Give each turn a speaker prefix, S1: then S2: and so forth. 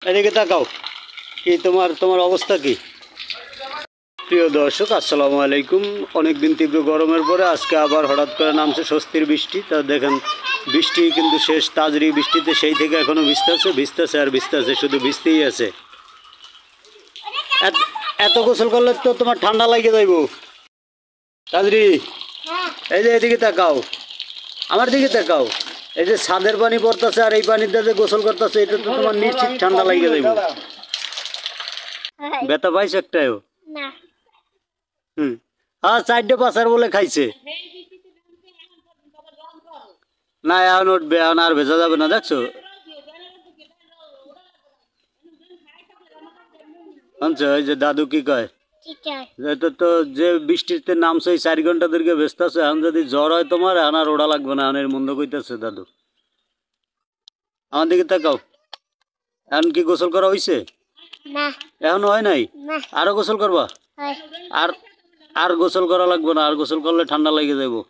S1: এদিকে তাকাও। কি তোমার তোমার অবস্থা কি? প্রিয় দর্শক আসসালামু আলাইকুম। অনেকদিন তীব্র গরমের পরে আজকে আবার হঠাৎ করে নামছে স্বস্তির বৃষ্টি। তা দেখেন বৃষ্টি কিন্তু শেষ, তাজরি বৃষ্টিতে সেই থেকে এখনো ভিজতেছে আর ভিজতেছে, শুধু ভিজতেই আছে। এত গোসল করলে তো তোমার ঠান্ডা লাগে যাইব। তাজরি এই যে এদিকে তাকাও, আমার দিকে তাকাও। এই যে ছাদের পানি পড়তেছে আর এই পানিতে যে গোসল করতেছে, এটা তো তোমার নিশ্চিত ঠান্ডা লাগে যাইব। ব্যথা পাইছে একটাও? হ্যাঁ, 4-5 বলে খাইছে। না এখন উঠবে, এখন আর ভেজা যাবে না। দেখছো শুনছো ওই যে দাদু কি কয়, তো যে বৃষ্টিতে নামছে 4 ঘন্টা ধরে ভেজতেছে, এখন যদি জ্বর হয় তোমার এখন আর ওড়া লাগবে না, এখন এর মন্দ কইতেছে দাদু। আমার দিকে তাকাও। এখন কি গোসল করা হয়েছে? এখনো হয় নাই? আরো গোসল করবা? আর আর গোসল করা লাগবে না, আর গোসল করলে ঠান্ডা লেগে যাবো।